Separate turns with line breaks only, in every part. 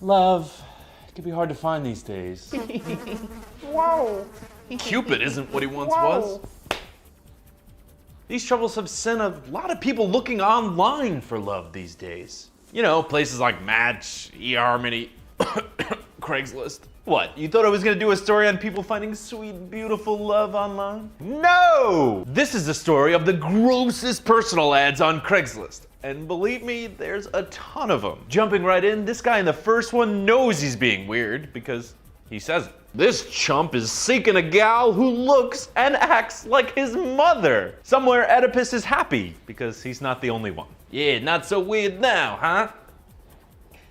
Love, it can be hard to find these days.
Whoa.
Cupid isn't what he once was. These troubles have sent a lot of people looking online for love these days. You know, places like Match, eHarmony, Craigslist. What, you thought I was gonna do a story on people finding sweet, beautiful love online? No! This is the story of the grossest personal ads on Craigslist. And believe me, there's a ton of them. Jumping right in, this guy in the first one knows he's being weird because he says it. This chump is seeking a gal who looks and acts like his mother. Somewhere Oedipus is happy because he's not the only one. Yeah, not so weird now, huh?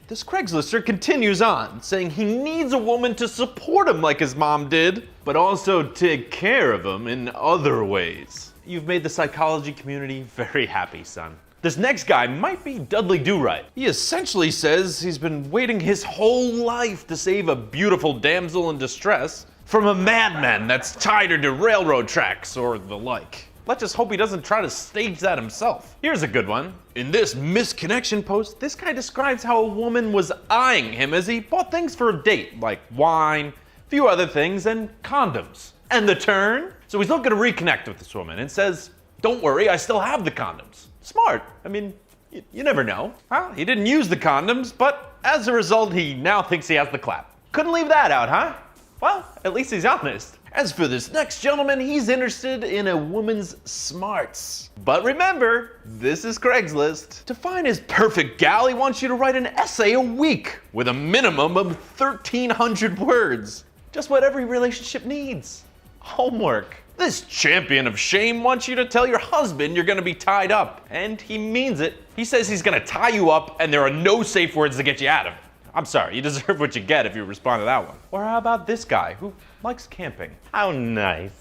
This Craigslister continues on, saying he needs a woman to support him like his mom did, but also take care of him in other ways. You've made the psychology community very happy, son. This next guy might be Dudley Do-Right. He essentially says he's been waiting his whole life to save a beautiful damsel in distress from a madman that's tied her to railroad tracks or the like. Let's just hope he doesn't try to stage that himself. Here's a good one. In this misconnection post, this guy describes how a woman was eyeing him as he bought things for a date, like wine, a few other things, and condoms. And the turn? So he's looking to reconnect with this woman and says, "Don't worry, I still have the condoms." Smart. I mean, you never know. Well, he didn't use the condoms, but as a result, he now thinks he has the clap. Couldn't leave that out, huh? Well, at least he's honest. As for this next gentleman, he's interested in a woman's smarts. But remember, this is Craigslist. To find his perfect gal, he wants you to write an essay a week with a minimum of 1,300 words. Just what every relationship needs. Homework. This champion of shame wants you to tell your husband you're gonna be tied up. And he means it. He says he's gonna tie you up and there are no safe words to get you out of it. I'm sorry, you deserve what you get if you respond to that one. Or how about this guy who likes camping? How nice.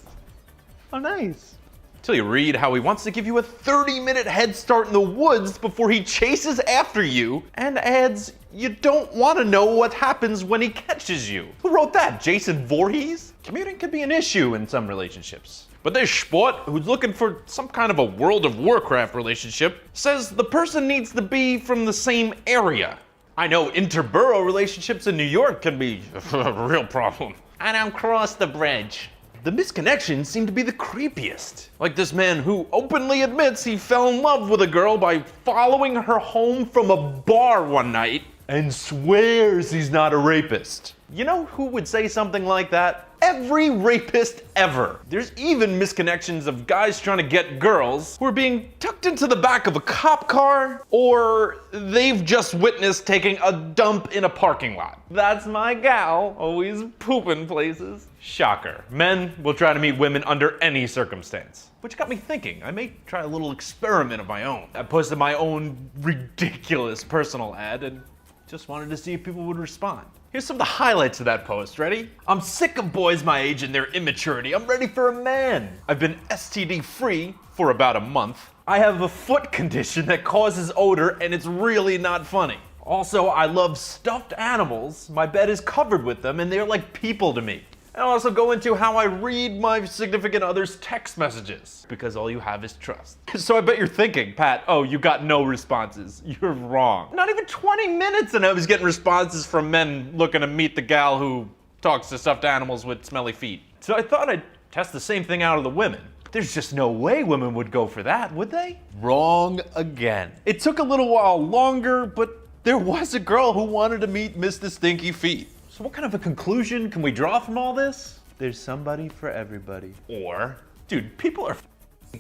How nice. Till you read how he wants to give you a 30-minute head start in the woods before he chases after you and adds, you don't want to know what happens when he catches you. Who wrote that? Jason Voorhees? Commuting could be an issue in some relationships. But this sport who's looking for some kind of a World of Warcraft relationship says the person needs to be from the same area. I know interborough relationships in New York can be a real problem. I don't cross the bridge. The misconnections seem to be the creepiest. Like this man who openly admits he fell in love with a girl by following her home from a bar one night and swears he's not a rapist. You know who would say something like that? Every rapist ever. There's even misconnections of guys trying to get girls who are being tucked into the back of a cop car or they've just witnessed taking a dump in a parking lot. That's my gal, always pooping places. Shocker. Men will try to meet women under any circumstance. Which got me thinking, I may try a little experiment of my own. I posted my own ridiculous personal ad and just wanted to see if people would respond. Here's some of the highlights of that post. Ready? I'm sick of boys my age and their immaturity. I'm ready for a man. I've been STD free for about a month. I have a foot condition that causes odor and it's really not funny. Also, I love stuffed animals. My bed is covered with them and they're like people to me. And I'll also go into how I read my significant other's text messages because all you have is trust. So I bet you're thinking, Pat, oh, you got no responses. You're wrong. Not even 20 minutes and I was getting responses from men looking to meet the gal who talks to stuffed animals with smelly feet. So I thought I'd test the same thing out of the women. There's just no way women would go for that, would they? Wrong again. It took a little while longer, but there was a girl who wanted to meet Mr. Stinky Feet. So what kind of a conclusion can we draw from all this? There's somebody for everybody. Or, dude, people are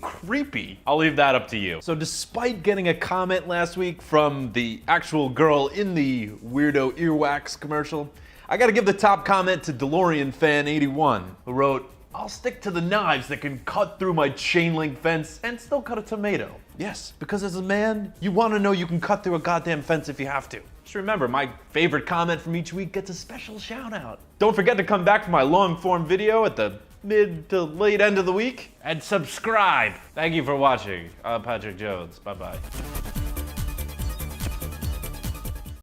creepy. I'll leave that up to you. So despite getting a comment last week from the actual girl in the weirdo earwax commercial, I gotta give the top comment to DeLorean fan 81, who wrote, I'll stick to the knives that can cut through my chain link fence and still cut a tomato. Yes, because as a man, you wanna know you can cut through a goddamn fence if you have to. Just remember, my favorite comment from each week gets a special shout out. Don't forget to come back for my long form video at the mid to late end of the week and subscribe. Thank you for watching. I'm Patrick Jones. Bye-bye.